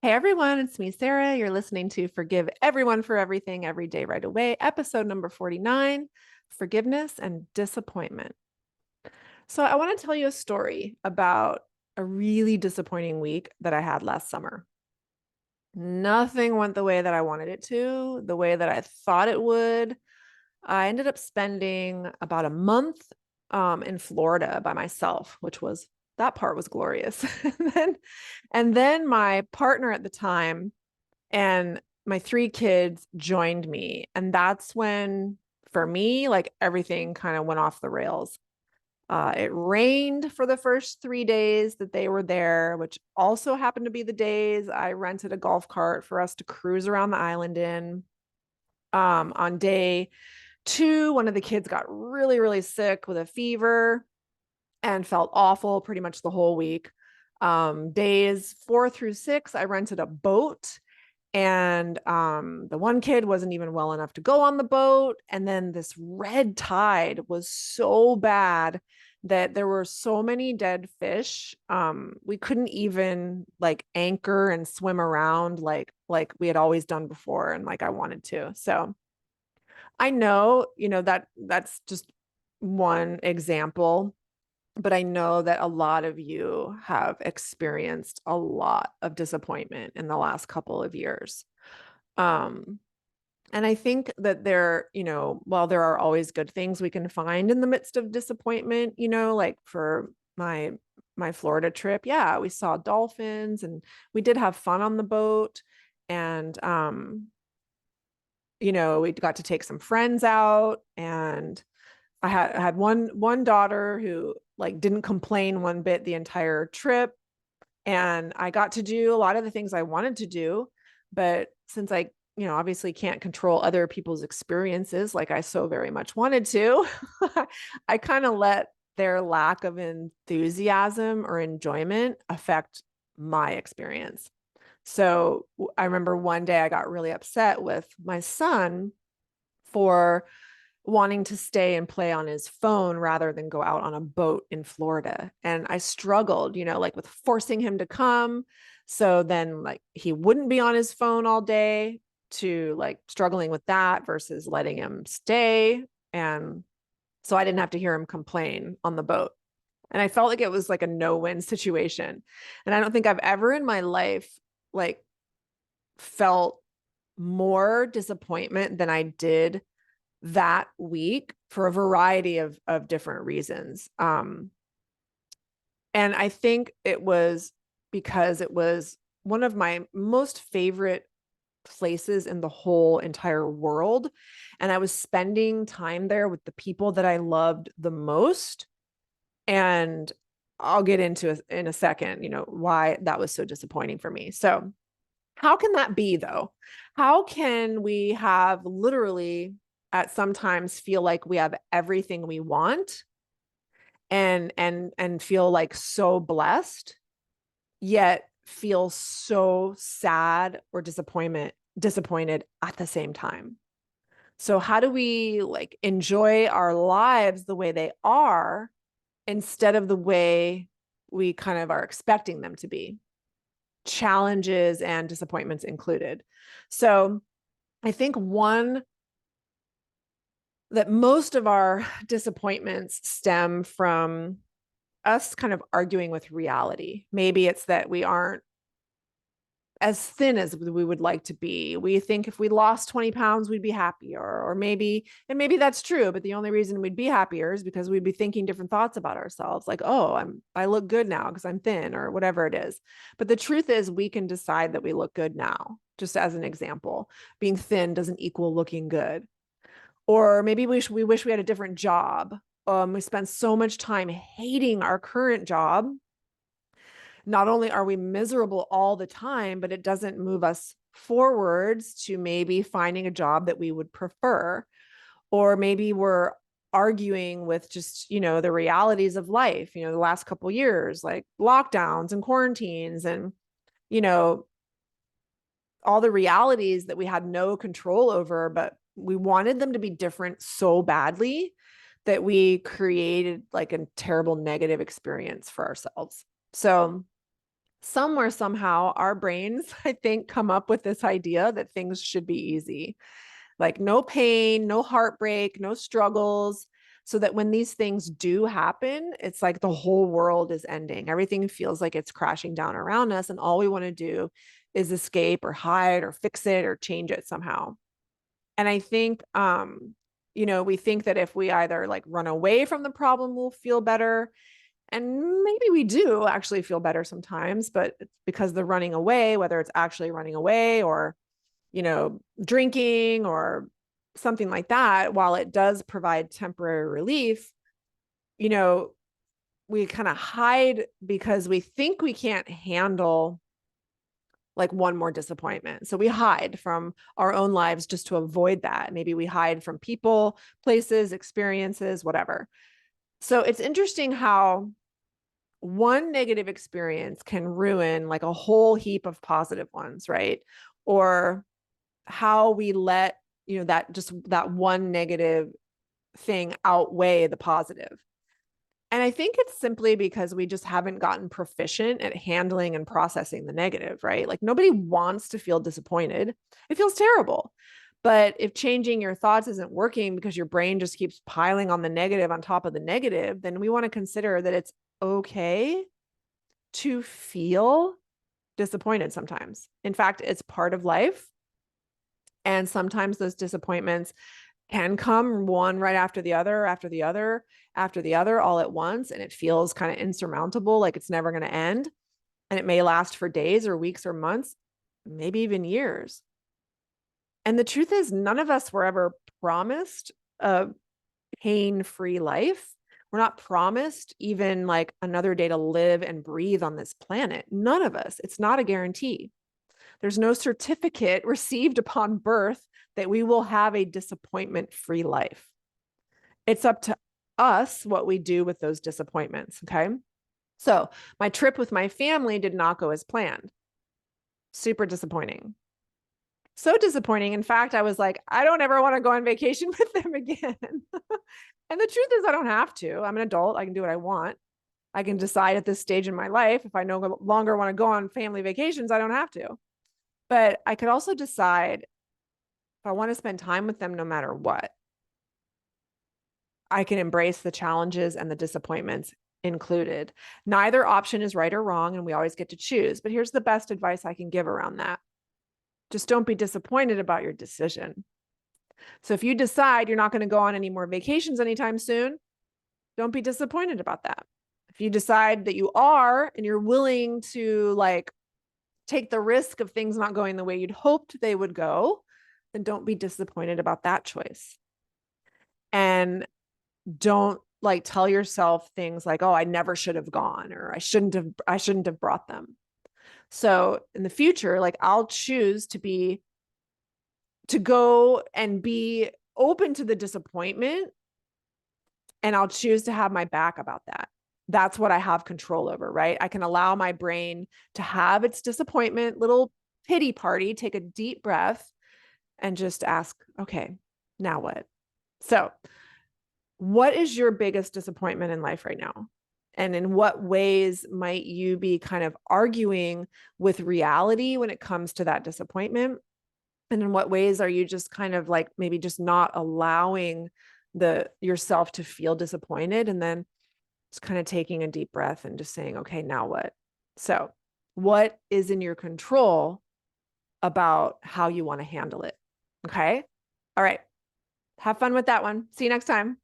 Hey everyone, it's me, Sarah. You're listening to Forgive Everyone for Everything Every Day Right Away, episode number 49, Forgiveness and Disappointment. So, I want to tell you a story about a really disappointing week that I had last summer. Nothing went the way that I wanted it to, the way that I thought it would. I ended up spending about a month in Florida by myself, which was that part was glorious. And then my partner at the time and my three kids joined me. And that's when, for me, like everything kind of went off the rails. It rained for the first 3 days that they were there, which also happened to be the days I rented a golf cart for us to cruise around the island in. On day two, one of the kids got really, really sick with a fever and felt awful pretty much the whole week. Days 4 through 6, I rented a boat, and the one kid wasn't even well enough to go on the boat. And then this red tide was so bad that there were so many dead fish. We couldn't even like anchor and swim around like we had always done before, and like I wanted to. So I know, that that's just one example, but I know that a lot of you have experienced a lot of disappointment in the last couple of years. Um, and I think that while there are always good things we can find in the midst of disappointment, like for my Florida trip, yeah, we saw dolphins and we did have fun on the boat. And we got to take some friends out, and I had one daughter who like didn't complain one bit the entire trip, and I got to do a lot of the things I wanted to do. But since I, obviously can't control other people's experiences like I so very much wanted to, I kind of let their lack of enthusiasm or enjoyment affect my experience. So I remember one day I got really upset with my son for wanting to stay and play on his phone rather than go out on a boat in Florida. And I struggled, like with forcing him to come. So then, like, he wouldn't be on his phone all day, to like struggling with that versus letting him stay. And so I didn't have to hear him complain on the boat. And I felt like it was like a no win situation. And I don't think I've ever in my life like felt more disappointment than I did that week for a variety of different reasons. And I think it was because it was one of my most favorite places in the whole entire world. And I was spending time there with the people that I loved the most. And I'll get into it in a second, why that was so disappointing for me. So, how can that be though? How can we have literally at sometimes feel like we have everything we want and feel like so blessed, yet feel so sad or disappointed at the same time? So how do we like enjoy our lives the way they are instead of the way we kind of are expecting them to be? Challenges and disappointments included. So I think one that most of our disappointments stem from us kind of arguing with reality. Maybe it's that we aren't as thin as we would like to be. We think if we lost 20 pounds, we'd be happier. Or maybe that's true, but the only reason we'd be happier is because we'd be thinking different thoughts about ourselves. Like, oh, I look good now because I'm thin, or whatever it is. But the truth is we can decide that we look good now. Just as an example, being thin doesn't equal looking good. Or maybe we wish we had a different job. We spend so much time hating our current job. Not only are we miserable all the time, but it doesn't move us forwards to maybe finding a job that we would prefer. Or maybe we're arguing with just, the realities of life, the last couple years, like lockdowns and quarantines and, you know, all the realities that we had no control over, but we wanted them to be different so badly that we created like a terrible negative experience for ourselves. So somewhere, somehow, our brains, I think, come up with this idea that things should be easy, like no pain, no heartbreak, no struggles. So that when these things do happen, it's like the whole world is ending. Everything feels like it's crashing down around us. And all we want to do is escape or hide or fix it or change it somehow. And I think, we think that if we either like run away from the problem, we'll feel better. And maybe we do actually feel better sometimes, but it's because the running away, whether it's actually running away or, drinking or something like that, while it does provide temporary relief, you know, we kind of hide because we think we can't handle like one more disappointment. So we hide from our own lives just to avoid that. Maybe we hide from people, places, experiences, whatever. So it's interesting how one negative experience can ruin like a whole heap of positive ones, right? Or how we let, that one negative thing outweigh the positive. And I think it's simply because we just haven't gotten proficient at handling and processing the negative, right? Like nobody wants to feel disappointed. It feels terrible. But if changing your thoughts isn't working because your brain just keeps piling on the negative on top of the negative, then we want to consider that it's okay to feel disappointed sometimes. In fact, it's part of life. And sometimes those disappointments can come one right after the other, after the other, after the other, all at once. And it feels kind of insurmountable, like it's never going to end. And it may last for days or weeks or months, maybe even years. And the truth is, none of us were ever promised a pain-free life. We're not promised even like another day to live and breathe on this planet. None of us. It's not a guarantee. There's no certificate received upon birth that we will have a disappointment-free life. It's up to us what we do with those disappointments. Okay. So my trip with my family did not go as planned. Super disappointing. So disappointing. In fact, I was like, I don't ever want to go on vacation with them again. And the truth is, I don't have to. I'm an adult. I can do what I want. I can decide at this stage in my life, if I no longer want to go on family vacations, I don't have to. But I could also decide if I want to spend time with them no matter what. I can embrace the challenges and the disappointments included. Neither option is right or wrong, and we always get to choose. But here's the best advice I can give around that. Just don't be disappointed about your decision. So if you decide you're not going to go on any more vacations anytime soon, don't be disappointed about that. If you decide that you are and you're willing to like take the risk of things not going the way you'd hoped they would go, then don't be disappointed about that choice. And don't like tell yourself things like, oh, I never should have gone, or I shouldn't have brought them. So in the future, like I'll choose to go and be open to the disappointment, and I'll choose to have my back about that. That's what I have control over, right? I can allow my brain to have its disappointment, little pity party, take a deep breath and just ask, okay, now what? So, what is your biggest disappointment in life right now? And in what ways might you be kind of arguing with reality when it comes to that disappointment? And in what ways are you just kind of like maybe just not allowing yourself to feel disappointed, and then just kind of taking a deep breath and just saying, okay, now what? So, what is in your control about how you want to handle it? Okay. All right. Have fun with that one. See you next time.